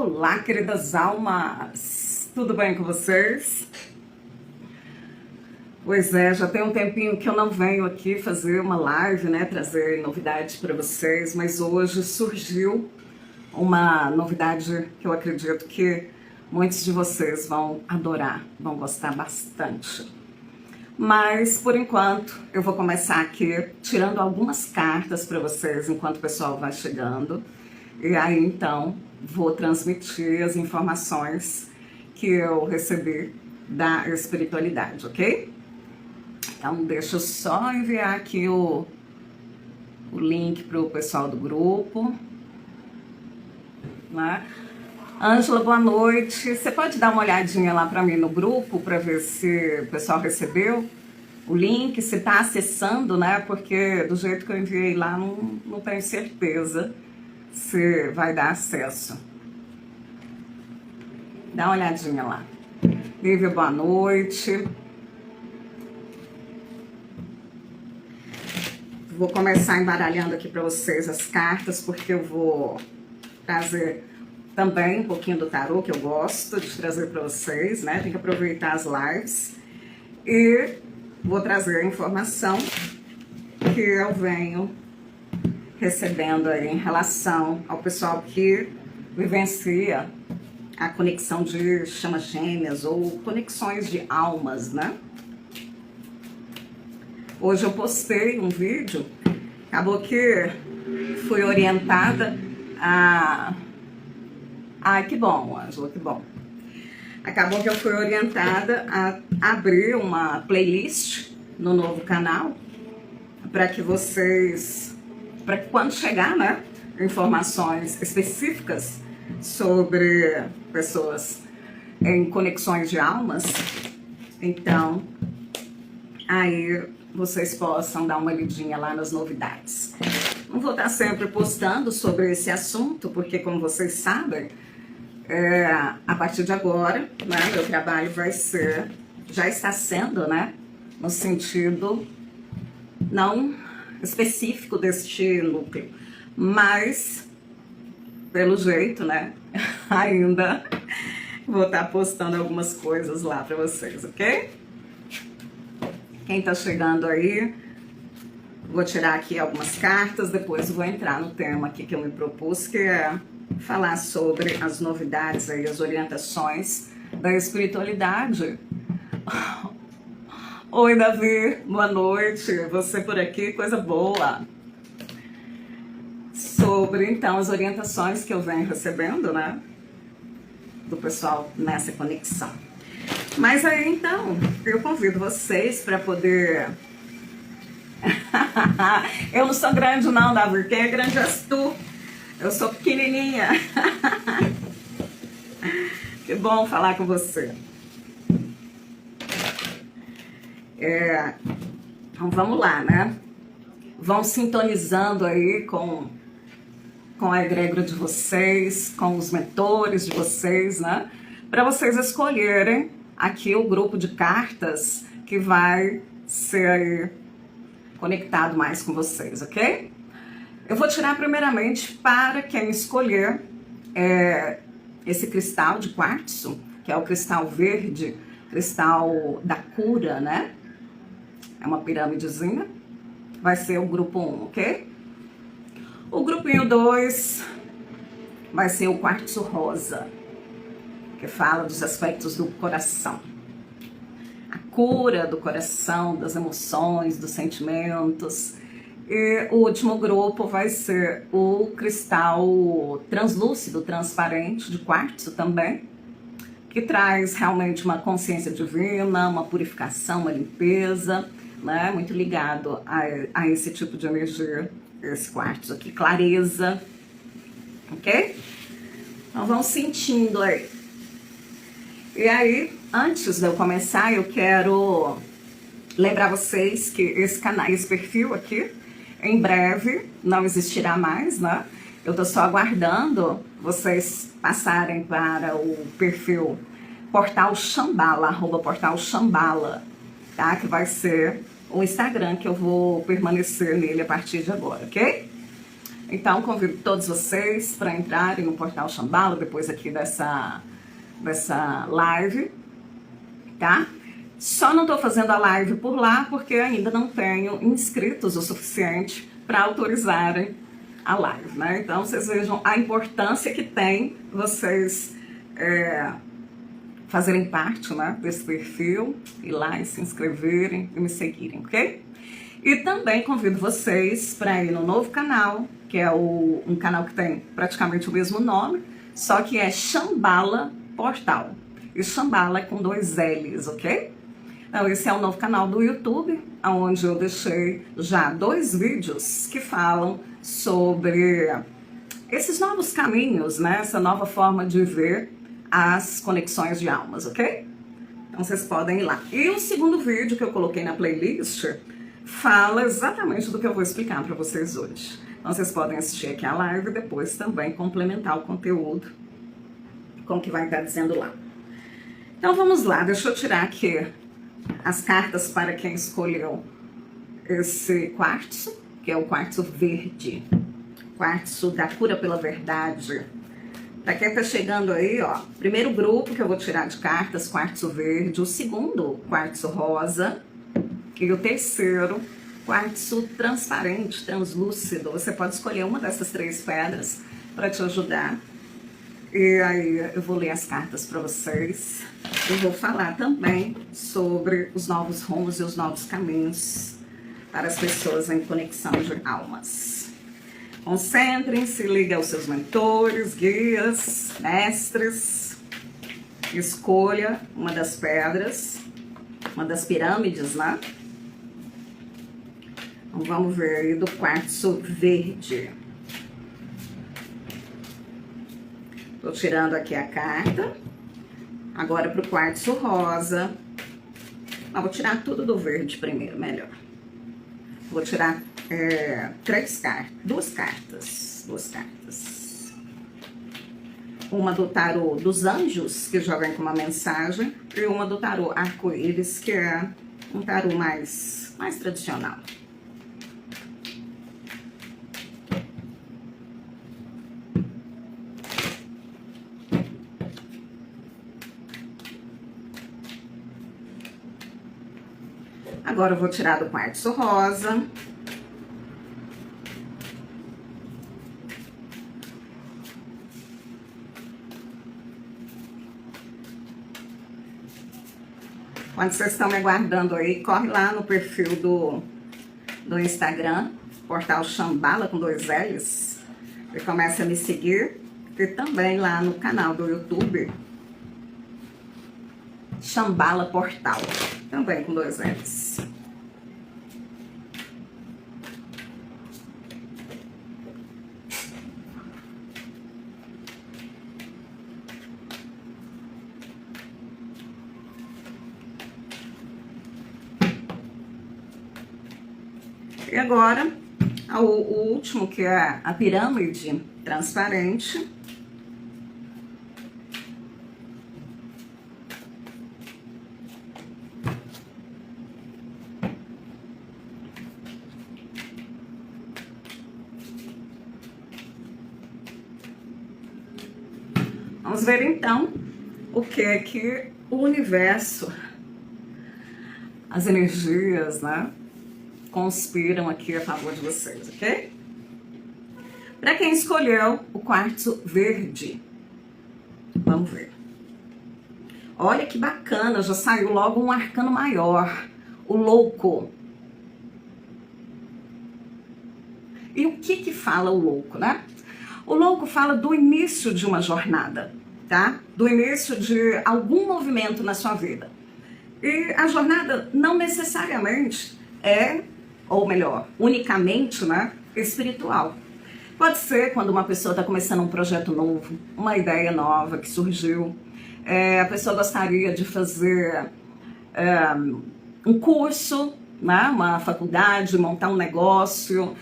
Olá, queridas almas! Tudo bem com vocês? Pois é, já tem um tempinho que eu não venho aqui fazer uma live, né, trazer novidades para vocês, mas hoje surgiu uma novidade que eu acredito que muitos de vocês vão adorar, vão gostar bastante. Mas, por enquanto, eu vou começar aqui tirando algumas cartas para vocês enquanto o pessoal vai chegando. E aí, então, vou transmitir as informações que eu recebi da espiritualidade, ok? Então, deixa eu só enviar aqui o link para o pessoal do grupo. Né? Ângela, boa noite. Você pode dar uma olhadinha lá para mim no grupo para ver se o pessoal recebeu o link, se está acessando, né? Porque do jeito que eu enviei lá, não tenho certeza se vai dar acesso. Dá uma olhadinha lá. Lívia, boa noite. Vou começar embaralhando aqui para vocês as cartas, porque eu vou trazer também um pouquinho do tarô, que eu gosto de trazer para vocês, né? Tem que aproveitar as lives. E vou trazer a informação que eu venho recebendo aí em relação ao pessoal que vivencia a conexão de chamas gêmeas ou conexões de almas, né? Hoje eu postei um vídeo, acabou que fui orientada a... Ai, que bom, Ângela, que bom. Acabou que eu fui orientada a abrir uma playlist no novo canal para que vocês, para que quando chegar, né, informações específicas sobre pessoas em conexões de almas, então aí vocês possam dar uma lidinha lá nas novidades. Não vou estar sempre postando sobre esse assunto, porque como vocês sabem, a partir de agora, né, meu trabalho vai ser, já está sendo, né, no sentido não específico deste núcleo, mas pelo jeito, né, ainda vou estar postando algumas coisas lá para vocês, ok? Quem tá chegando aí, vou tirar aqui algumas cartas, depois vou entrar no tema aqui que eu me propus, que é falar sobre as novidades aí, as orientações da espiritualidade. Oi, Davi, boa noite, você por aqui, coisa boa. Sobre, então, as orientações que eu venho recebendo, né, do pessoal nessa conexão. Mas aí, então, eu convido vocês para poder... Eu não sou grande não, Davi, quem é grande és tu. Eu sou pequenininha. Que bom falar com você. Então vamos lá, né? Vão sintonizando aí com a egrégora de vocês, com os mentores de vocês, né? Para vocês escolherem aqui o grupo de cartas que vai ser aí conectado mais com vocês, ok? Eu vou tirar primeiramente para quem escolher esse cristal de quartzo, que é o cristal verde, cristal da cura, né? É uma pirâmidezinha. Vai ser o grupo 1, ok? O grupinho 2 vai ser o quartzo rosa, que fala dos aspectos do coração. A cura do coração, das emoções, dos sentimentos. E o último grupo vai ser o cristal translúcido, transparente, de quartzo também, que traz realmente uma consciência divina, uma purificação, uma limpeza, né? Muito ligado a esse tipo de energia, esse quartzo aqui, clareza, ok? Então vão sentindo aí. E aí, antes de eu começar, eu quero lembrar vocês que esse canal, esse perfil aqui, em breve não existirá mais, né? Eu tô só aguardando vocês passarem para o perfil Portal Shambhala, @Portal Shambhala, tá? Que vai ser o Instagram que eu vou permanecer nele a partir de agora, ok? Então, convido todos vocês para entrarem no Portal Shambhala depois aqui dessa live, tá? Só não estou fazendo a live por lá porque ainda não tenho inscritos o suficiente para autorizarem a live, né? Então, vocês vejam a importância que tem vocês fazerem parte, né, desse perfil, ir lá e se inscreverem e me seguirem, ok? E também convido vocês para ir no novo canal, que é um canal que tem praticamente o mesmo nome, só que é Shambhala Portal. E Shambhala é com 2 L's, ok? Então, esse é o novo canal do YouTube, onde eu deixei já 2 vídeos que falam sobre esses novos caminhos, né? Essa nova forma de ver as conexões de almas, ok? Então, vocês podem ir lá. E o segundo vídeo que eu coloquei na playlist fala exatamente do que eu vou explicar para vocês hoje. Então, vocês podem assistir aqui a live e depois também complementar o conteúdo com o que vai estar dizendo lá. Então, vamos lá. Deixa eu tirar aqui as cartas para quem escolheu esse quartzo, que é o quartzo verde. Quartzo da cura pela verdade. Para quem está chegando aí, ó, primeiro grupo que eu vou tirar de cartas, quartzo verde. O segundo, quartzo rosa. E o terceiro, quartzo transparente, translúcido. Você pode escolher uma dessas 3 pedras para te ajudar. E aí eu vou ler as cartas para vocês. Eu vou falar também sobre os novos rumos e os novos caminhos para as pessoas em conexão de almas. Concentrem-se, liguem aos seus mentores, guias, mestres. Escolha uma das pedras, uma das pirâmides, né? Então, vamos ver aí do quartzo verde. Tô tirando aqui a carta. Agora para o quartzo rosa. Vou tirar tudo do verde primeiro, melhor. Vou tirar 2 cartas. Uma do tarô dos anjos, que já vem com uma mensagem, e uma do tarô arco-íris, que é um tarô mais tradicional. Agora eu vou tirar do quartzo rosa. Quando vocês estão me aguardando aí, corre lá no perfil do Instagram, Portal Shambhala com 2 L's, e começa a me seguir. E também lá no canal do YouTube, Shambhala Portal, também com 2 L's. E agora, o último, que é a pirâmide transparente. Vamos ver então o que é que o universo, as energias, né, conspiram aqui a favor de vocês, ok? Para quem escolheu o quartzo verde, vamos ver. Olha que bacana, já saiu logo um arcano maior, o louco. E o que fala o louco, né? O louco fala do início de uma jornada, tá? Do início de algum movimento na sua vida. E a jornada não necessariamente é, ou melhor, unicamente, né, espiritual. Pode ser quando uma pessoa está começando um projeto novo, uma ideia nova que surgiu. A pessoa gostaria de fazer um curso, né, uma faculdade, montar um negócio,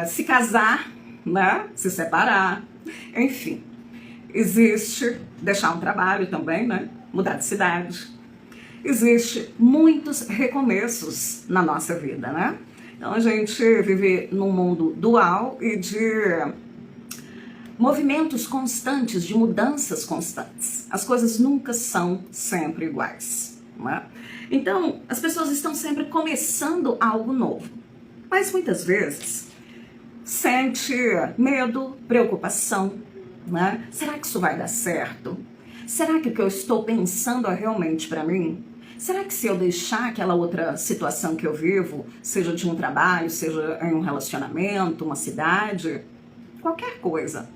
se casar, né, se separar, enfim. Existe deixar um trabalho também, né, mudar de cidade. Existe muitos recomeços na nossa vida, né? Então a gente vive num mundo dual e de movimentos constantes, de mudanças constantes. As coisas nunca são sempre iguais, não é? Então, as pessoas estão sempre começando algo novo, mas muitas vezes sente medo, preocupação, né? Será que isso vai dar certo? Será que o que eu estou pensando é realmente para mim? Será que se eu deixar aquela outra situação que eu vivo, seja de um trabalho, seja em um relacionamento, uma cidade, qualquer coisa,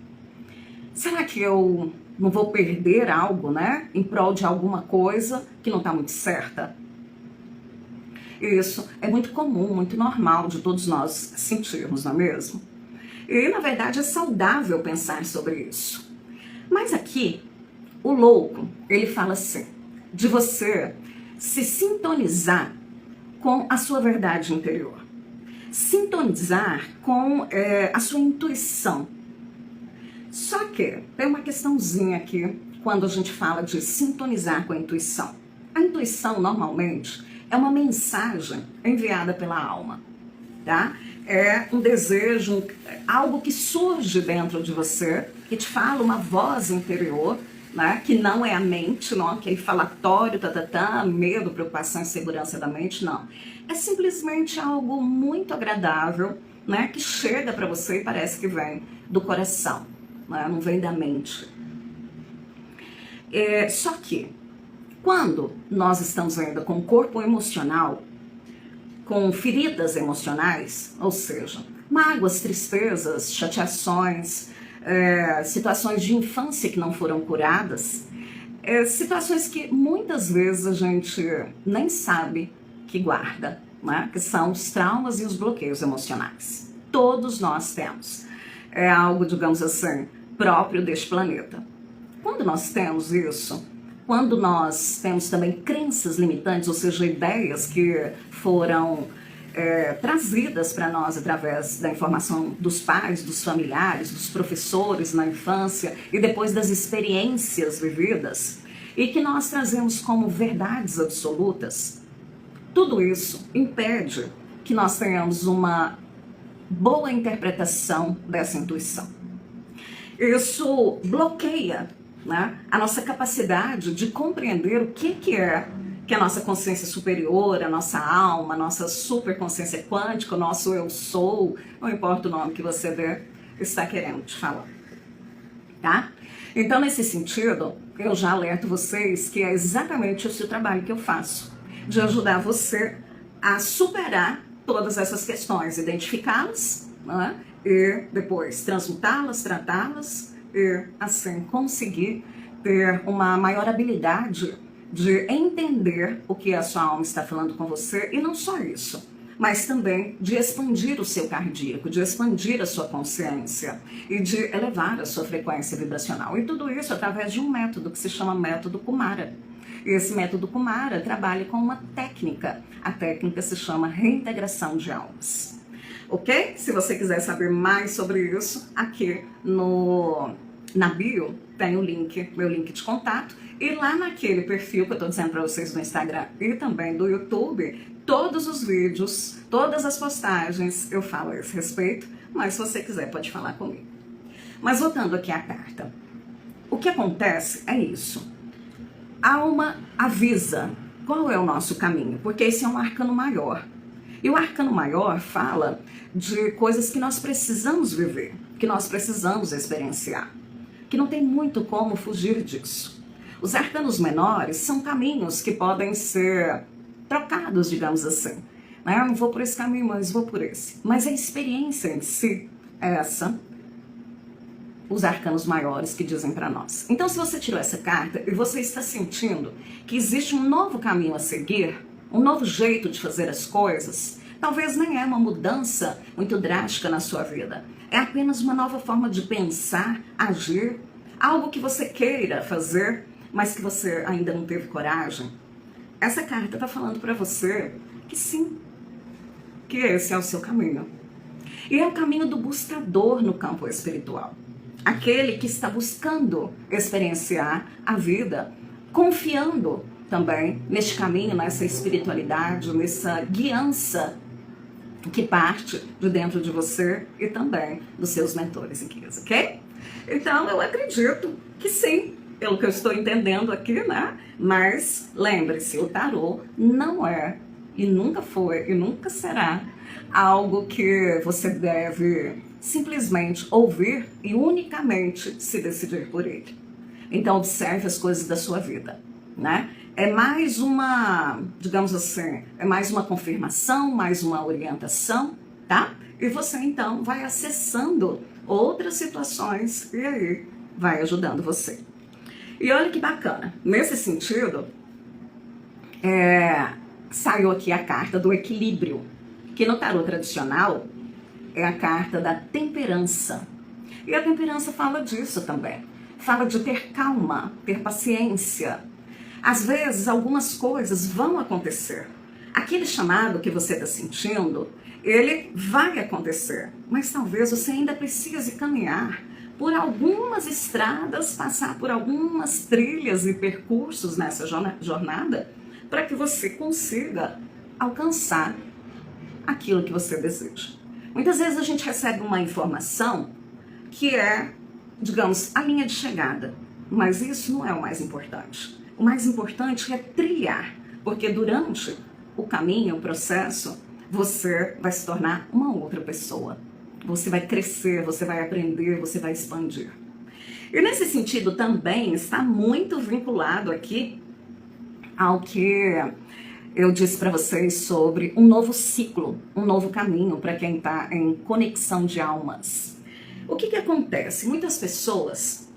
será que eu não vou perder algo, né? Em prol de alguma coisa que não está muito certa? Isso é muito comum, muito normal de todos nós sentirmos, não é mesmo? E, na verdade, é saudável pensar sobre isso. Mas aqui, o louco, ele fala assim, de você se sintonizar com a sua verdade interior. Sintonizar com a sua intuição. Só que tem uma questãozinha aqui quando a gente fala de sintonizar com a intuição. A intuição, normalmente, é uma mensagem enviada pela alma, tá? É um desejo, algo que surge dentro de você, que te fala uma voz interior, né? Que não é a mente, não, aquele falatório, medo, preocupação e segurança da mente, não. É simplesmente algo muito agradável, né? Que chega para você e parece que vem do coração. Não vem da mente. Só que, quando nós estamos ainda com o corpo emocional, com feridas emocionais, ou seja, mágoas, tristezas, chateações, situações de infância que não foram curadas, situações que muitas vezes a gente nem sabe que guarda, né? Que são os traumas e os bloqueios emocionais. Todos nós temos. É algo, digamos assim, próprio deste planeta. Quando nós temos isso, quando nós temos também crenças limitantes, ou seja, ideias que foram trazidas para nós através da informação dos pais, dos familiares, dos professores na infância e depois das experiências vividas, e que nós trazemos como verdades absolutas, tudo isso impede que nós tenhamos uma boa interpretação dessa intuição. Isso bloqueia, né, a nossa capacidade de compreender o que é que a nossa consciência superior, a nossa alma, a nossa superconsciência quântica, o nosso eu sou, não importa o nome que você dê, está querendo te falar, tá? Então, nesse sentido, eu já alerto vocês que é exatamente esse o trabalho que eu faço, de ajudar você a superar todas essas questões, identificá-las, né? E depois transmutá-las, tratá-las e assim conseguir ter uma maior habilidade de entender o que a sua alma está falando com você, e não só isso, mas também de expandir o seu cardíaco, de expandir a sua consciência e de elevar a sua frequência vibracional. E tudo isso através de um método que se chama método Kumara. E esse método Kumara trabalha com uma técnica. A técnica se chama reintegração de almas. Ok? Se você quiser saber mais sobre isso, aqui na bio tem o link, meu link de contato. E lá naquele perfil que eu estou dizendo para vocês do Instagram e também do YouTube, todos os vídeos, todas as postagens, eu falo a esse respeito, mas se você quiser pode falar comigo. Mas voltando aqui à carta, o que acontece é isso. A alma avisa qual é o nosso caminho, porque esse é um arcano maior. E o arcano maior fala de coisas que nós precisamos viver, que nós precisamos experienciar, que não tem muito como fugir disso. Os arcanos menores são caminhos que podem ser trocados, digamos assim. Eu não vou por esse caminho, mas vou por esse. Mas a experiência em si é essa, os arcanos maiores que dizem para nós. Então, se você tirou essa carta e você está sentindo que existe um novo caminho a seguir, um novo jeito de fazer as coisas, talvez nem é uma mudança muito drástica na sua vida. É apenas uma nova forma de pensar, agir, algo que você queira fazer, mas que você ainda não teve coragem. Essa carta está falando para você que sim, que esse é o seu caminho. E é o caminho do buscador no campo espiritual. Aquele que está buscando experienciar a vida, confiando também neste caminho, nessa espiritualidade, nessa guiança que parte de dentro de você e também dos seus mentores em guias, ok? Então, eu acredito que sim, pelo que eu estou entendendo aqui, né? Mas lembre-se, o tarô não é, e nunca foi, e nunca será algo que você deve simplesmente ouvir e unicamente se decidir por ele. Então, observe as coisas da sua vida, né? É mais uma, digamos assim, é mais uma confirmação, mais uma orientação, tá? E você, então, vai acessando outras situações e aí vai ajudando você. E olha que bacana, nesse sentido, saiu aqui a carta do equilíbrio, que no tarô tradicional é a carta da temperança. E a temperança fala disso também. Fala de ter calma, ter paciência. Às vezes, algumas coisas vão acontecer. Aquele chamado que você está sentindo, ele vai acontecer. Mas talvez você ainda precise caminhar por algumas estradas, passar por algumas trilhas e percursos nessa jornada, para que você consiga alcançar aquilo que você deseja. Muitas vezes a gente recebe uma informação que é, digamos, a linha de chegada, mas isso não é o mais importante. O mais importante é trilhar, porque durante o caminho, o processo, você vai se tornar uma outra pessoa. Você vai crescer, você vai aprender, você vai expandir. E nesse sentido também está muito vinculado aqui ao que eu disse para vocês sobre um novo ciclo, um novo caminho para quem está em conexão de almas. O que acontece? Muitas pessoas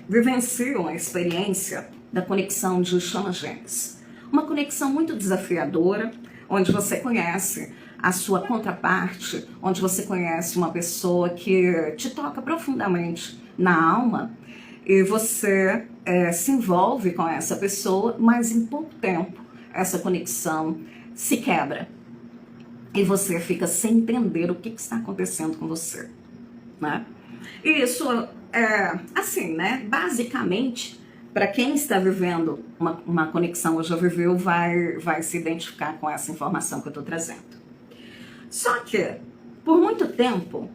vivenciam a experiência da conexão de chamas gêmeas. Uma conexão muito desafiadora, onde você conhece a sua contraparte, onde você conhece uma pessoa que te toca profundamente na alma e você se envolve com essa pessoa, mas em pouco tempo essa conexão se quebra e você fica sem entender o que está acontecendo com você, né? E isso é assim, né? Basicamente, para quem está vivendo uma conexão ou já viveu, vai se identificar com essa informação que eu estou trazendo. Só que, por muito tempo,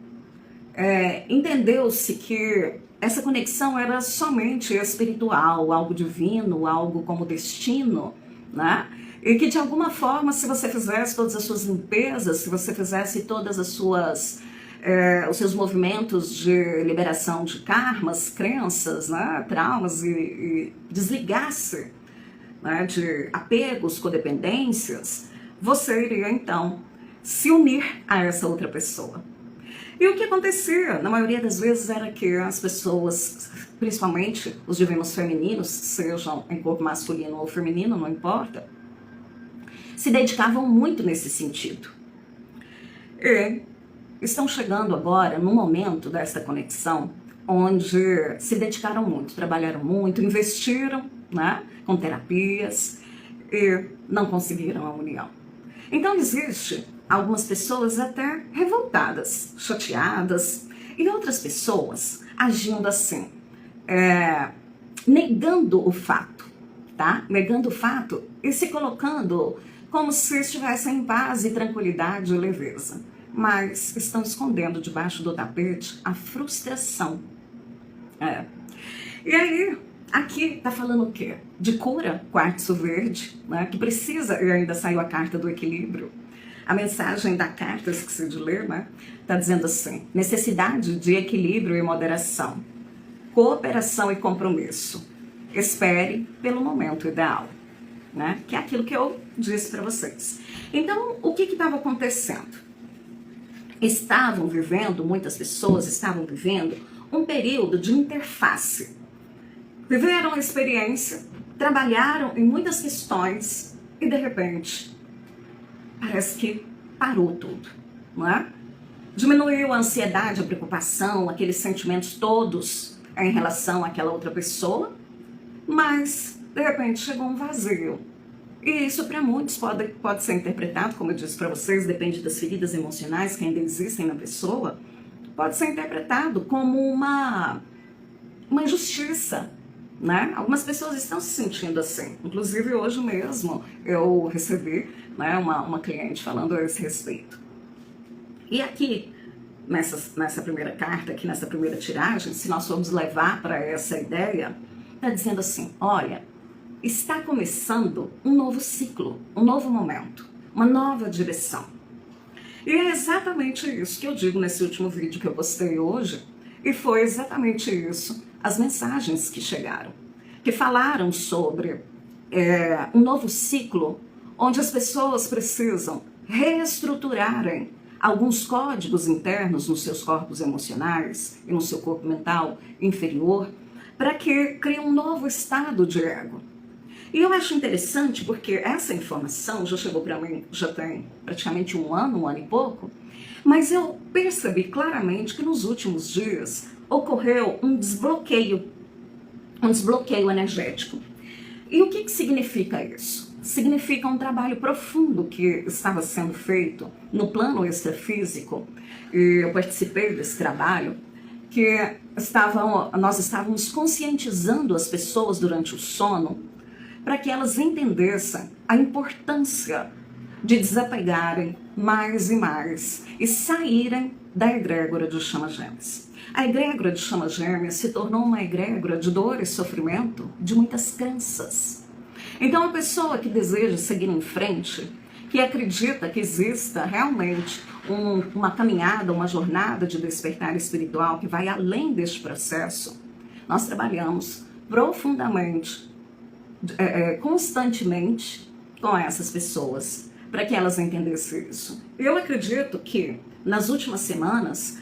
entendeu-se que essa conexão era somente espiritual, algo divino, algo como destino, né? E que de alguma forma, se você fizesse todas as suas limpezas, se você fizesse todas as suas os seus movimentos de liberação de karmas, crenças, né, traumas e desligasse, né, de apegos, codependências, você iria então se unir a essa outra pessoa. E o que acontecia, na maioria das vezes, era que as pessoas, principalmente os divinos femininos, sejam em corpo masculino ou feminino, não importa, se dedicavam muito nesse sentido. E estão chegando agora no momento dessa conexão, onde se dedicaram muito, trabalharam muito, investiram, né, com terapias e não conseguiram a união. Então existe algumas pessoas até revoltadas, chateadas, e outras pessoas agindo assim, negando o fato, tá? Negando o fato e se colocando como se estivessem em paz e tranquilidade e leveza. Mas estão escondendo debaixo do tapete a frustração. E aí, aqui está falando o quê? De cura, quartzo verde, né? Que precisa, e ainda saiu a carta do equilíbrio. A mensagem da carta, esqueci de ler, né? Está dizendo assim: necessidade de equilíbrio e moderação, cooperação e compromisso. Espere pelo momento ideal, né? Que é aquilo que eu disse para vocês. Então, o que estava acontecendo? Muitas pessoas estavam vivendo um período de interface. Viveram a experiência, trabalharam em muitas questões e, de repente, parece que parou tudo, não é? Diminuiu a ansiedade, a preocupação, aqueles sentimentos todos em relação àquela outra pessoa, mas, de repente, chegou um vazio. E isso para muitos pode ser interpretado, como eu disse para vocês, depende das feridas emocionais que ainda existem na pessoa, pode ser interpretado como uma injustiça, né? Algumas pessoas estão se sentindo assim. Inclusive hoje mesmo eu recebi, né, uma cliente falando a esse respeito. E aqui, nessa primeira carta, aqui nessa primeira tiragem, se nós formos levar para essa ideia, está dizendo assim, olha, está começando um novo ciclo, um novo momento, uma nova direção. E é exatamente isso que eu digo nesse último vídeo que eu postei hoje, e foi exatamente isso, as mensagens que chegaram, que falaram sobre um novo ciclo, onde as pessoas precisam reestruturarem alguns códigos internos nos seus corpos emocionais e no seu corpo mental inferior, para que crie um novo estado de ego. E eu acho interessante porque essa informação já chegou para mim, já tem praticamente um ano e pouco, mas eu percebi claramente que nos últimos dias ocorreu um desbloqueio energético. E o que significa isso? Significa um trabalho profundo que estava sendo feito no plano extrafísico, e eu participei desse trabalho, que nós estávamos conscientizando as pessoas durante o sono para que elas entendessem a importância de desapegarem mais e mais e saírem da egrégora de chamas gêmeas. A egrégora de chamas gêmeas se tornou uma egrégora de dor e sofrimento de muitas crenças. Então, a pessoa que deseja seguir em frente, que acredita que exista realmente uma caminhada, uma jornada de despertar espiritual que vai além deste processo, nós trabalhamos profundamente, constantemente com essas pessoas, para que elas entendessem isso. Eu acredito que nas últimas semanas,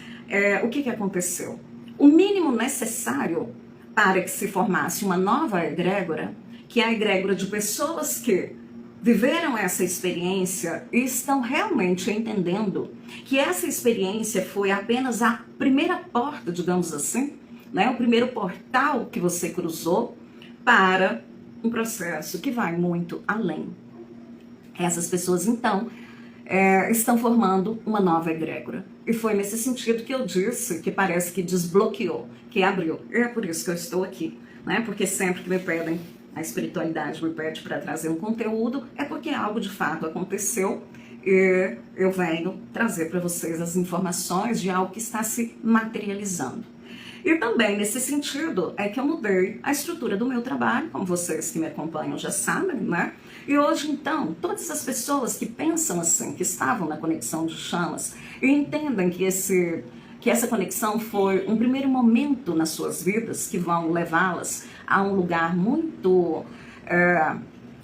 o que aconteceu? O mínimo necessário para que se formasse uma nova egrégora, que é a egrégora de pessoas que viveram essa experiência e estão realmente entendendo que essa experiência foi apenas a primeira porta, digamos assim, né? O primeiro portal que você cruzou para um processo que vai muito além. Essas pessoas, então, estão formando uma nova egrégora. E foi nesse sentido que eu disse que parece que desbloqueou, que abriu. E é por isso que eu estou aqui, né? Porque sempre que me pedem, a espiritualidade me pede para trazer um conteúdo, é porque algo de fato aconteceu e eu venho trazer para vocês as informações de algo que está se materializando. E também nesse sentido é que eu mudei a estrutura do meu trabalho, como vocês que me acompanham já sabem, né? E hoje então, todas as pessoas que pensam assim, que estavam na conexão de chamas e entendem que essa conexão foi um primeiro momento nas suas vidas que vão levá-las a um lugar muito,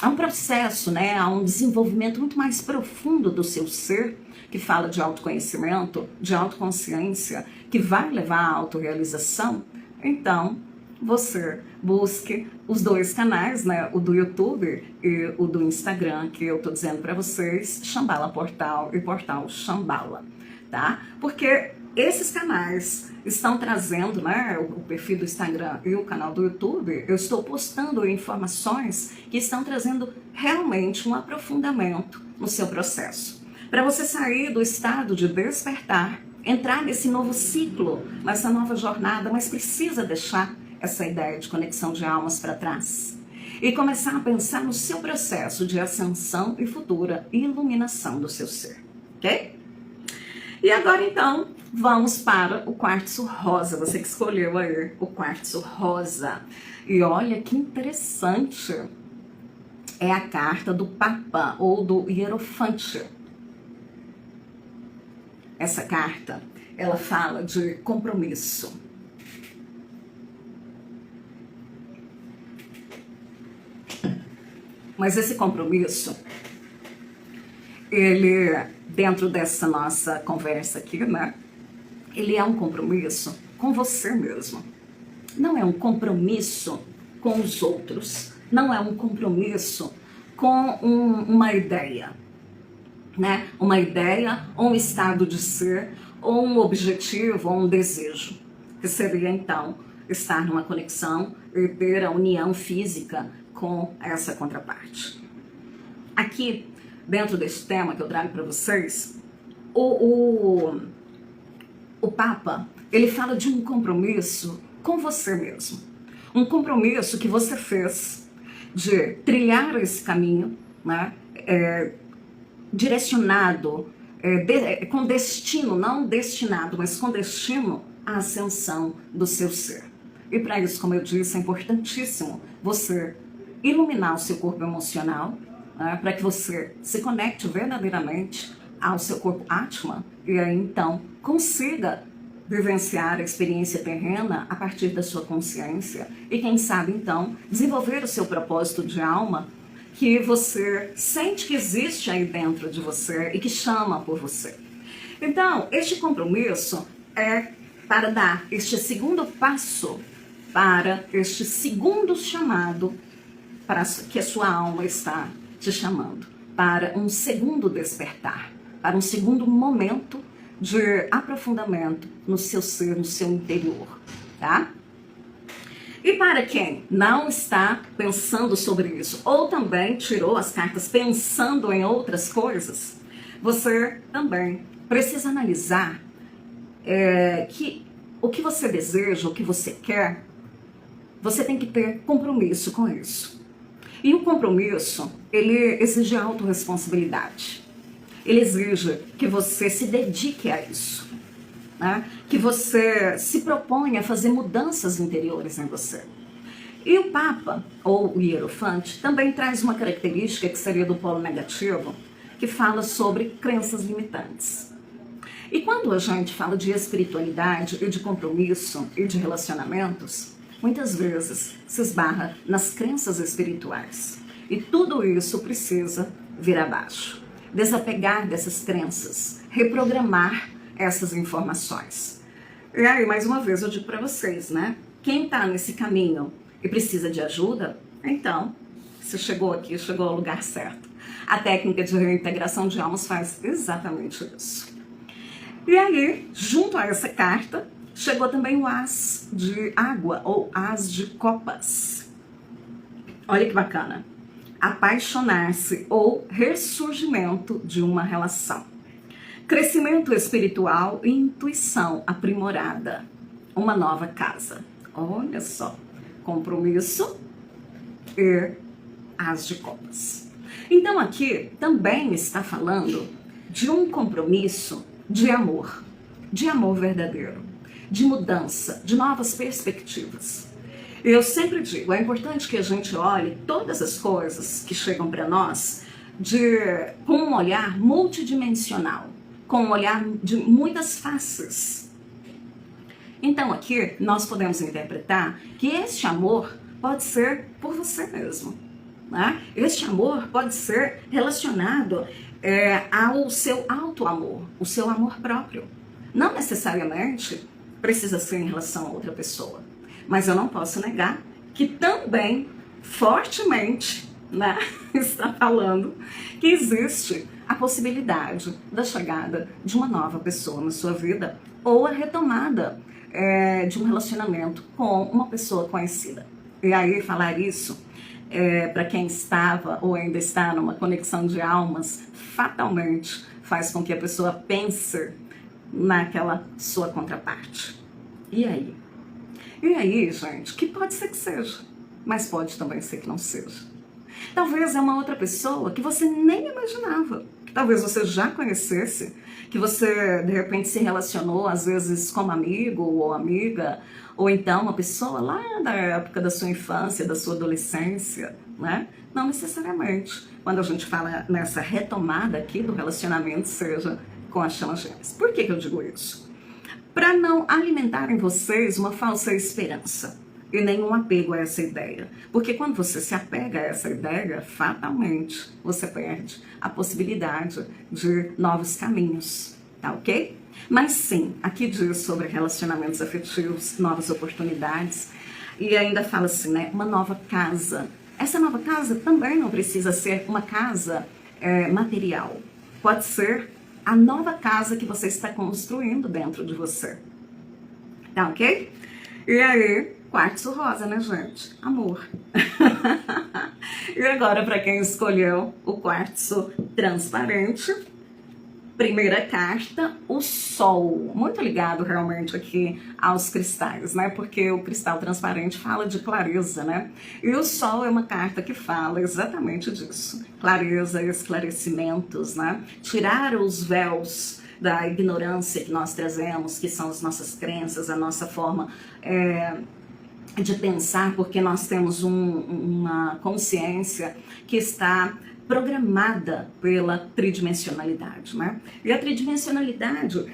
a um processo, né, a um desenvolvimento muito mais profundo do seu ser, que fala de autoconhecimento, de autoconsciência, que vai levar à autorrealização. Então, você busque os dois canais, né, o do YouTube e o do Instagram, que eu tô dizendo para vocês, Shambhala Portal e Portal Shambhala, tá? Porque esses canais estão trazendo, né, o perfil do Instagram e o canal do YouTube, eu estou postando informações que estão trazendo realmente um aprofundamento no seu processo. Para você sair do estado de despertar, entrar nesse novo ciclo, nessa nova jornada, mas precisa deixar essa ideia de conexão de almas para trás e começar a pensar no seu processo de ascensão e futura iluminação do seu ser, ok? E agora então, vamos para o quartzo rosa, você que escolheu aí o quartzo rosa. E olha que interessante, é a carta do Papa ou do Hierofante. Essa carta, ela fala de compromisso. Mas esse compromisso, ele, dentro dessa nossa conversa aqui, né? Ele é um compromisso com você mesmo. Não é um compromisso com os outros. Não é um compromisso com uma ideia, né? Uma ideia, ou um estado de ser, ou um objetivo, ou um desejo. Que seria, então, estar numa conexão e ter a união física com essa contraparte. Aqui, dentro desse tema que eu trago para vocês, o Papa, ele fala de um compromisso com você mesmo. Um compromisso que você fez de trilhar esse caminho, né, direcionado com destino, não destinado, mas com destino à ascensão do seu ser. E para isso, como eu disse, é importantíssimo você iluminar o seu corpo emocional, né, para que você se conecte verdadeiramente ao seu corpo Atman e aí então consiga vivenciar a experiência terrena a partir da sua consciência e quem sabe então desenvolver o seu propósito de alma que você sente que existe aí dentro de você e que chama por você. Então, este compromisso é para dar este segundo passo para este segundo chamado para que a sua alma está te chamando, para um segundo despertar, para um segundo momento de aprofundamento no seu ser, no seu interior, tá? E para quem não está pensando sobre isso, ou também tirou as cartas pensando em outras coisas, você também precisa analisar que o que você deseja, o que você quer, você tem que ter compromisso com isso. E o compromisso, ele exige autorresponsabilidade. Ele exige que você se dedique a isso, né? Que você se proponha a fazer mudanças interiores em você. E o Papa, ou o Hierofante, também traz uma característica que seria do polo negativo, que fala sobre crenças limitantes. E quando a gente fala de espiritualidade e de compromisso e de relacionamentos, muitas vezes se esbarra nas crenças espirituais. E tudo isso precisa vir abaixo. Desapegar dessas crenças, reprogramar essas informações. E aí, mais uma vez, eu digo para vocês, né? Quem está nesse caminho e precisa de ajuda, então, você chegou aqui, chegou ao lugar certo. A técnica de reintegração de almas faz exatamente isso. E aí, junto a essa carta, chegou também o As de Água, ou As de Copas. Olha que bacana. Apaixonar-se ou ressurgimento de uma relação. Crescimento espiritual e intuição aprimorada. Uma nova casa. Olha só. Compromisso e As de Copas. Então aqui também está falando de um compromisso de amor verdadeiro, de mudança, de novas perspectivas. Eu sempre digo, é importante que a gente olhe todas as coisas que chegam para nós com um olhar multidimensional, com um olhar de muitas faces. Então aqui nós podemos interpretar que este amor pode ser por você mesmo, né? Este amor pode ser relacionado ao seu auto-amor, o seu amor próprio. Não necessariamente precisa ser em relação a outra pessoa. Mas eu não posso negar que também, fortemente, né, está falando que existe a possibilidade da chegada de uma nova pessoa na sua vida ou a retomada de um relacionamento com uma pessoa conhecida. E aí falar isso para quem estava ou ainda está numa conexão de almas, fatalmente faz com que a pessoa pense naquela sua contraparte. E aí? E aí, gente, que pode ser que seja, mas pode também ser que não seja. Talvez é uma outra pessoa que você nem imaginava, que talvez você já conhecesse, que você de repente se relacionou às vezes como amigo ou amiga, ou então uma pessoa lá da época da sua infância, da sua adolescência, né? Não necessariamente, quando a gente fala nessa retomada aqui do relacionamento, seja com as chamas gêmeas. Por que eu digo isso? Para não alimentar em vocês uma falsa esperança e nenhum apego a essa ideia. Porque quando você se apega a essa ideia, fatalmente você perde a possibilidade de novos caminhos, tá ok? Mas sim, aqui diz sobre relacionamentos afetivos, novas oportunidades, e ainda fala assim, né, uma nova casa. Essa nova casa também não precisa ser uma casa material. Pode ser a nova casa que você está construindo dentro de você. Tá ok? E aí, quartzo rosa, né, gente? Amor. E agora, para quem escolheu o quartzo transparente, Primeira carta, o Sol, muito ligado realmente aqui aos cristais, né? Porque o cristal transparente fala de clareza, né? E o Sol é uma carta que fala exatamente disso, clareza, esclarecimentos, né? Tirar os véus da ignorância que nós trazemos, que são as nossas crenças, a nossa forma de pensar, porque nós temos uma consciência que está programada pela tridimensionalidade, né? E a tridimensionalidade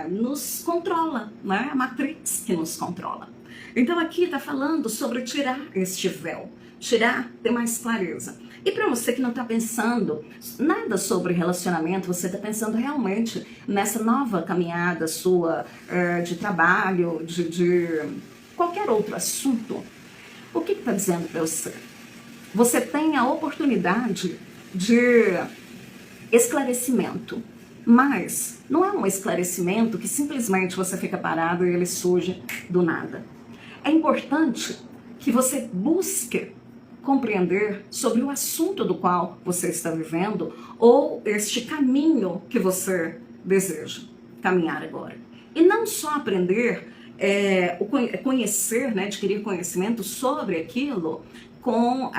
nos controla, né? A matrix que nos controla. Então aqui está falando sobre tirar este véu, ter mais clareza. E para você que não está pensando nada sobre relacionamento, você está pensando realmente nessa nova caminhada sua de trabalho, de qualquer outro assunto, o que está dizendo para você? Você tem a oportunidade de esclarecimento, mas não é um esclarecimento que simplesmente você fica parado e ele surge do nada. É importante que você busque compreender sobre o assunto do qual você está vivendo ou este caminho que você deseja caminhar agora. E não só aprender, conhecer, né, adquirir conhecimento sobre aquilo com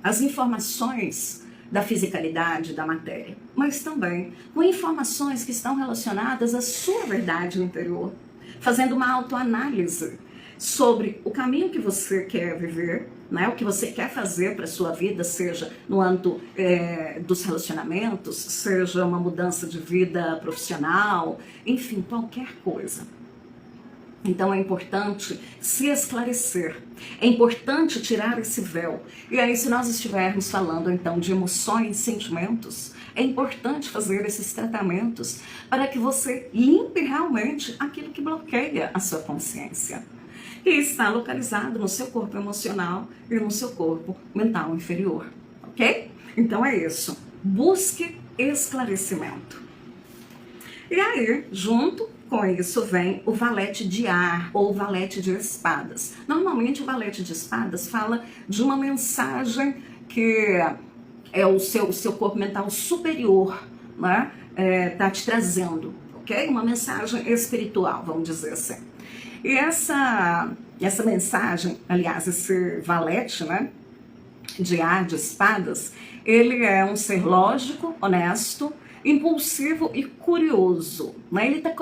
as informações da fisicalidade da matéria, mas também com informações que estão relacionadas à sua verdade interior, fazendo uma autoanálise sobre o caminho que você quer viver, né, o que você quer fazer para a sua vida, seja no âmbito dos relacionamentos, seja uma mudança de vida profissional, enfim, qualquer coisa. Então é importante se esclarecer, é importante tirar esse véu. E aí, se nós estivermos falando então de emoções, sentimentos, é importante fazer esses tratamentos para que você limpe realmente aquilo que bloqueia a sua consciência. E está localizado no seu corpo emocional e no seu corpo mental inferior, ok? Então é isso, busque esclarecimento. E aí, junto com isso vem o valete de ar ou valete de espadas. Normalmente o valete de espadas fala de uma mensagem que é o seu corpo mental superior, né? Tá te trazendo, ok? Uma mensagem espiritual, vamos dizer assim. E essa mensagem, aliás, esse valete, né, de ar, de espadas, ele é um ser lógico, honesto, impulsivo e curioso, né? Ele tá,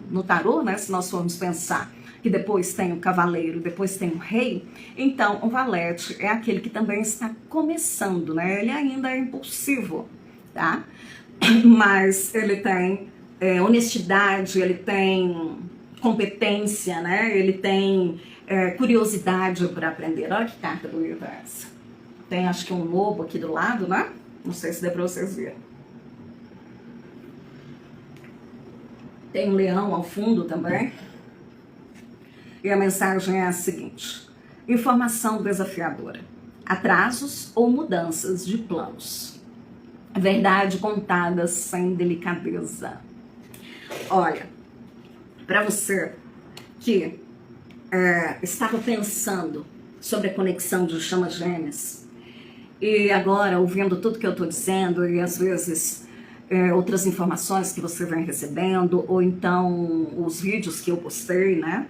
no tarô, né, se nós formos pensar que depois tem o cavaleiro, depois tem o rei, então o valete é aquele que também está começando, né? Ele ainda é impulsivo, tá? Mas ele tem honestidade, ele tem competência, né? Ele tem curiosidade para aprender. Olha que carta bonita essa. Tem acho que um lobo aqui do lado, né? Não sei se dá para vocês verem. Tem um leão ao fundo também. E a mensagem é a seguinte: informação desafiadora, atrasos ou mudanças de planos, verdade contada sem delicadeza. Olha, para você que estava pensando sobre a conexão de chamas gêmeas e agora ouvindo tudo que eu estou dizendo e às vezes outras informações que você vem recebendo ou então os vídeos que eu postei, né?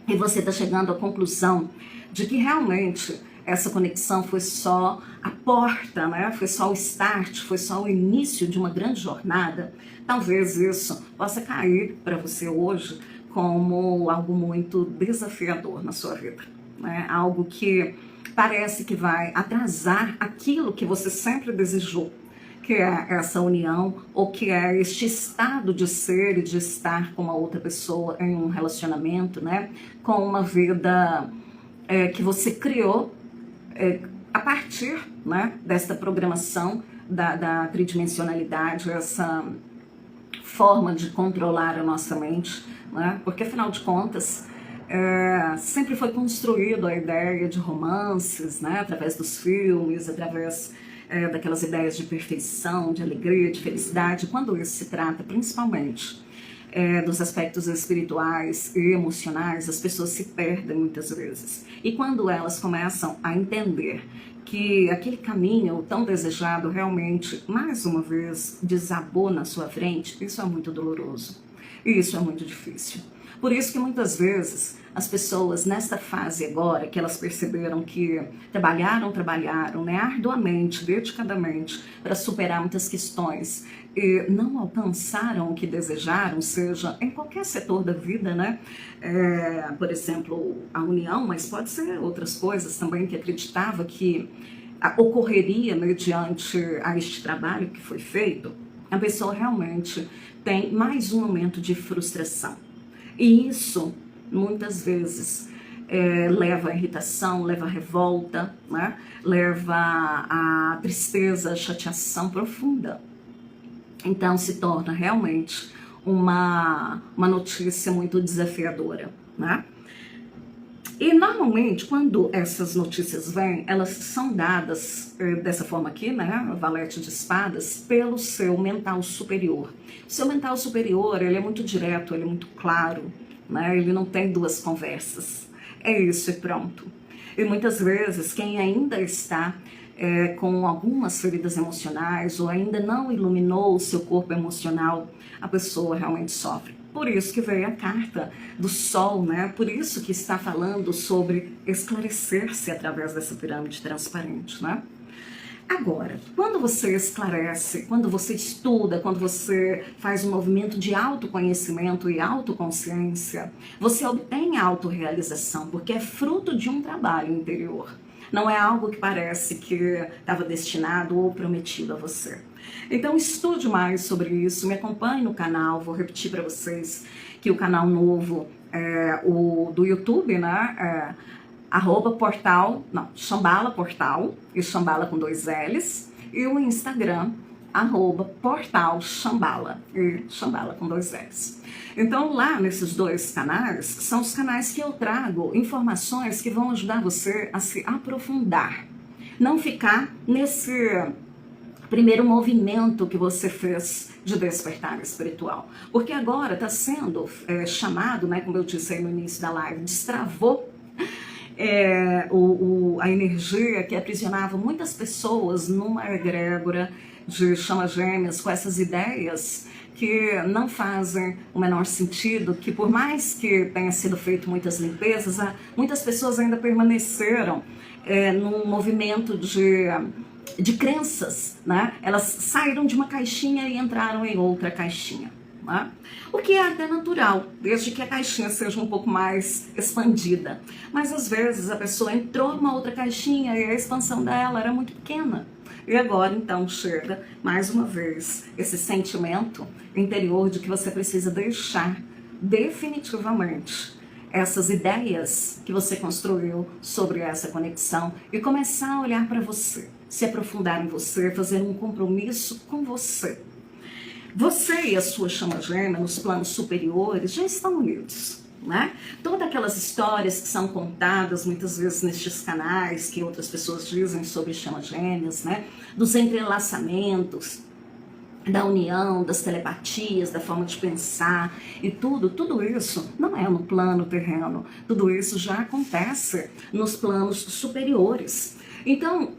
E você está chegando à conclusão de que realmente essa conexão foi só a porta, né? Foi só o start, foi só o início de uma grande jornada. Talvez isso possa cair para você hoje como algo muito desafiador na sua vida, né? Algo que parece que vai atrasar aquilo que você sempre desejou, que é essa união, ou que é este estado de ser e de estar com uma outra pessoa em um relacionamento, né? Com uma vida que você criou a partir, né, desta programação da tridimensionalidade, essa forma de controlar a nossa mente, né? Porque afinal de contas sempre foi construído a ideia de romances, né, através dos filmes, através daquelas ideias de perfeição, de alegria, de felicidade, quando isso se trata principalmente dos aspectos espirituais e emocionais, as pessoas se perdem muitas vezes. E quando elas começam a entender que aquele caminho tão desejado realmente, mais uma vez, desabou na sua frente, isso é muito doloroso. E isso é muito difícil. Por isso que muitas vezes as pessoas nesta fase agora, que elas perceberam que trabalharam, né, arduamente, dedicadamente, para superar muitas questões e não alcançaram o que desejaram, seja em qualquer setor da vida, né? Por exemplo, a união, mas pode ser outras coisas também que acreditava que ocorreria mediante a este trabalho que foi feito, a pessoa realmente tem mais um momento de frustração. E isso, muitas vezes, leva à irritação, leva à revolta, né? Leva à tristeza, à chateação profunda. Então, se torna realmente uma notícia muito desafiadora, né? E, normalmente, quando essas notícias vêm, elas são dadas dessa forma aqui, né, valete de espadas, pelo seu mental superior. O seu mental superior, ele é muito direto, ele é muito claro, né, ele não tem duas conversas. É isso e pronto. E muitas vezes, quem ainda está com algumas feridas emocionais ou ainda não iluminou o seu corpo emocional, a pessoa realmente sofre. Por isso que veio a carta do Sol, né? Por isso que está falando sobre esclarecer-se através dessa pirâmide transparente, né? Agora, quando você esclarece, quando você estuda, quando você faz um movimento de autoconhecimento e autoconsciência, você obtém a autorrealização, porque é fruto de um trabalho interior. Não é algo que parece que estava destinado ou prometido a você. Então estude mais sobre isso, me acompanhe no canal, vou repetir para vocês que o canal novo é o do YouTube, né? Shambhala Portal, e Shambhala com 2 L's, e o Instagram, @portal Shambhala, e Shambhala com 2 L's. Então lá nesses 2 canais, são os canais que eu trago informações que vão ajudar você a se aprofundar. Não ficar nesse primeiro movimento que você fez de despertar espiritual. Porque agora está sendo chamado, né, como eu disse aí no início da live, destravou a energia que aprisionava muitas pessoas numa egrégora de chamas gêmeas, com essas ideias que não fazem o menor sentido, que por mais que tenha sido feito muitas limpezas, muitas pessoas ainda permaneceram num movimento de crenças, né? Elas saíram de uma caixinha e entraram em outra caixinha, né? O que é até natural, desde que a caixinha seja um pouco mais expandida. Mas às vezes a pessoa entrou numa outra caixinha e a expansão dela era muito pequena. E agora então chega mais uma vez esse sentimento interior de que você precisa deixar definitivamente essas ideias que você construiu sobre essa conexão e começar a olhar para você, se aprofundar em você, fazer um compromisso com você. Você e a sua chama gêmea nos planos superiores já estão unidos, né? Todas aquelas histórias que são contadas muitas vezes nestes canais, que outras pessoas dizem sobre chamas gêmeas, né? Dos entrelaçamentos, da união, das telepatias, da forma de pensar e tudo isso não é no plano terreno, tudo isso já acontece nos planos superiores. Então,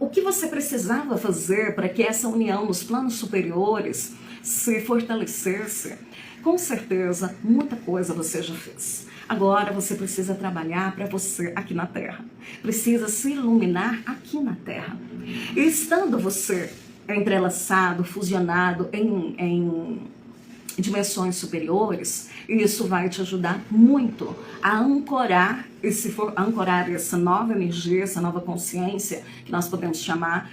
o que você precisava fazer para que essa união nos planos superiores se fortalecesse? Com certeza, muita coisa você já fez. Agora você precisa trabalhar para você aqui na Terra. Precisa se iluminar aqui na Terra. E estando você entrelaçado, fusionado em dimensões superiores, isso vai te ajudar muito a ancorar essa nova energia, essa nova consciência, que nós podemos chamar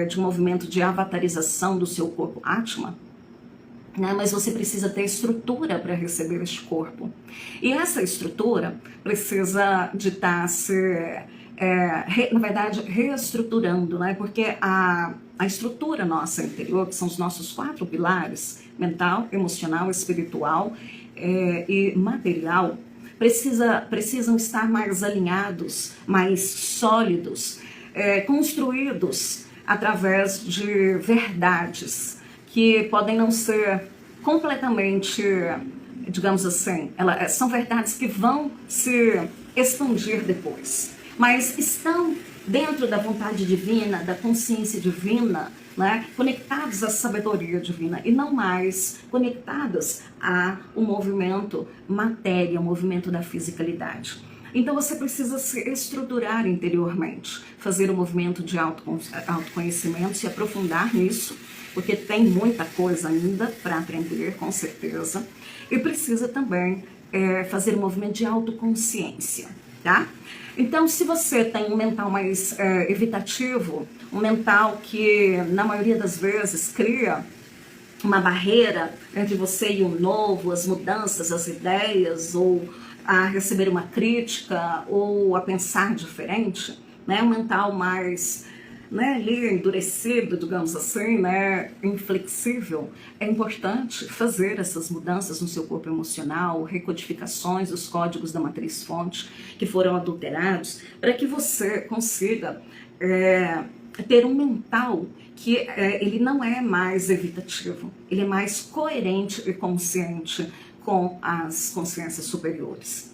de um movimento de avatarização do seu corpo Atma, né? Mas você precisa ter estrutura para receber este corpo. E essa estrutura precisa de estar na verdade, reestruturando, né? Porque a estrutura nossa interior, que são os nossos 4 pilares, mental, emocional, espiritual e material, precisam estar mais alinhados, mais sólidos, construídos através de verdades que podem não ser completamente, digamos assim, são verdades que vão se expandir depois, mas estão dentro da vontade divina, da consciência divina, né, conectados à sabedoria divina e não mais conectados ao movimento matéria, ao movimento da fisicalidade. Então você precisa se estruturar interiormente, fazer um movimento de autoconhecimento, se aprofundar nisso, porque tem muita coisa ainda para aprender, com certeza, e precisa também fazer um movimento de autoconsciência, tá? Então, se você tem um mental mais evitativo, um mental que, na maioria das vezes, cria uma barreira entre você e o novo, as mudanças, as ideias, ou a receber uma crítica, ou a pensar diferente, né? Um mental mais ali, endurecido, digamos assim, inflexível, é importante fazer essas mudanças no seu corpo emocional, recodificações dos códigos da matriz fonte que foram adulterados, para que você consiga ter um mental que ele não é mais evitativo, ele é mais coerente e consciente com as consciências superiores.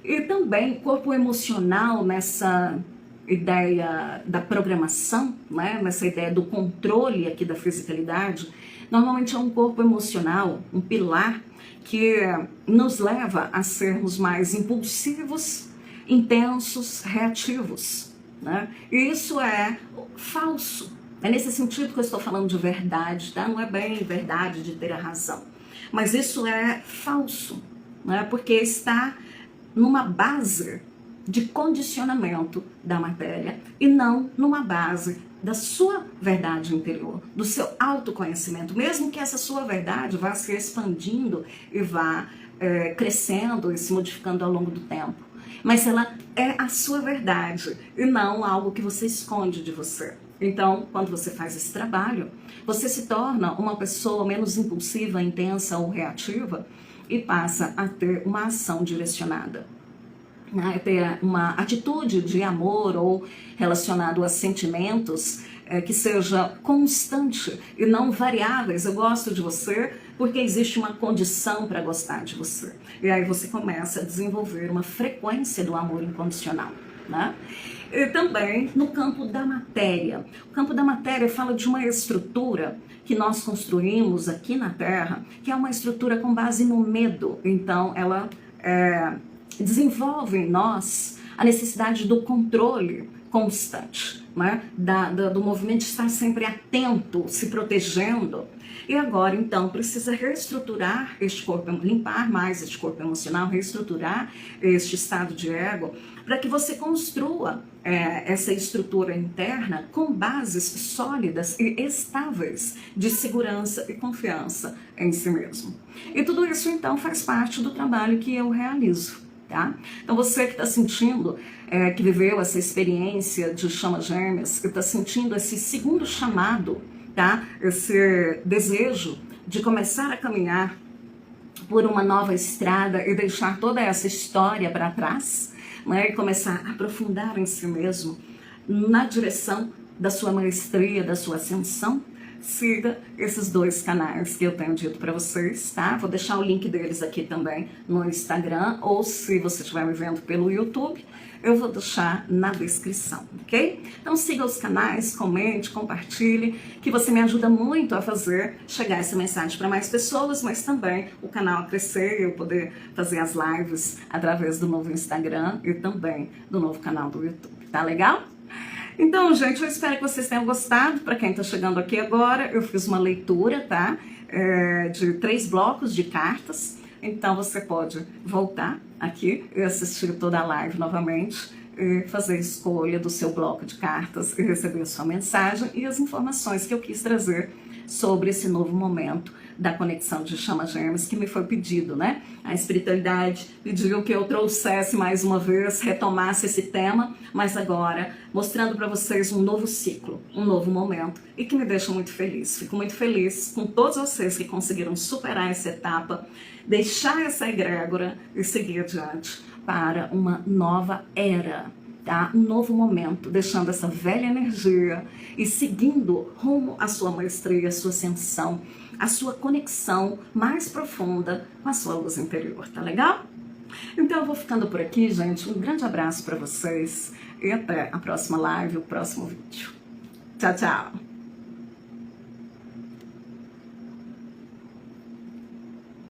E também corpo emocional nessa ideia da programação, né? Nessa ideia do controle aqui da fisicalidade, normalmente é um corpo emocional, um pilar que nos leva a sermos mais impulsivos, intensos, reativos, né? E isso é falso. É nesse sentido que eu estou falando de verdade, tá? Não é bem verdade de ter a razão, mas isso é falso, né? Porque está numa base de condicionamento da matéria e não numa base da sua verdade interior, do seu autoconhecimento, mesmo que essa sua verdade vá se expandindo e vá crescendo e se modificando ao longo do tempo. Mas ela é a sua verdade e não algo que você esconde de você. Então, quando você faz esse trabalho, você se torna uma pessoa menos impulsiva, intensa ou reativa e passa a ter uma ação direcionada. Ter uma atitude de amor ou relacionado a sentimentos que seja constante e não variáveis. Eu gosto de você porque existe uma condição para gostar de você. E aí você começa a desenvolver uma frequência do amor incondicional, né? E também no campo da matéria. O campo da matéria fala de uma estrutura que nós construímos aqui na Terra, que é uma estrutura com base no medo. Então ela desenvolve em nós a necessidade do controle constante, né? Do movimento de estar sempre atento, se protegendo. E agora, então, precisa reestruturar este corpo, limpar mais este corpo emocional, reestruturar este estado de ego, para que você construa essa estrutura interna com bases sólidas e estáveis de segurança e confiança em si mesmo. E tudo isso, então, faz parte do trabalho que eu realizo. Tá? Então você que está sentindo, que viveu essa experiência de chamas gêmeas, que está sentindo esse segundo chamado, tá? Esse desejo de começar a caminhar por uma nova estrada e deixar toda essa história para trás, né? E começar a aprofundar em si mesmo na direção da sua maestria, da sua ascensão, siga esses dois canais que eu tenho dito para vocês, tá? Vou deixar o link deles aqui também no Instagram, ou se você estiver me vendo pelo YouTube, eu vou deixar na descrição, ok? Então siga os canais, comente, compartilhe, que você me ajuda muito a fazer chegar essa mensagem para mais pessoas, mas também o canal a crescer, eu poder fazer as lives através do novo Instagram e também do novo canal do YouTube, tá legal? Então, gente, eu espero que vocês tenham gostado. Para quem está chegando aqui agora, eu fiz uma leitura, tá? De 3 blocos de cartas. Então, você pode voltar aqui e assistir toda a live novamente, e fazer a escolha do seu bloco de cartas e receber a sua mensagem e as informações que eu quis trazer sobre esse novo momento da conexão de chamas gêmeas que me foi pedido, né? A espiritualidade pediu que eu trouxesse mais uma vez, retomasse esse tema, mas agora mostrando para vocês um novo ciclo, um novo momento e que me deixa muito feliz. Fico muito feliz com todos vocês que conseguiram superar essa etapa, deixar essa egrégora e seguir adiante para uma nova era. Tá? Um novo momento, deixando essa velha energia e seguindo rumo à sua maestria, à sua ascensão a sua conexão mais profunda com a sua luz interior, tá legal? Então eu vou ficando por aqui, gente. Um grande abraço para vocês e até a próxima live, o próximo vídeo. Tchau, tchau!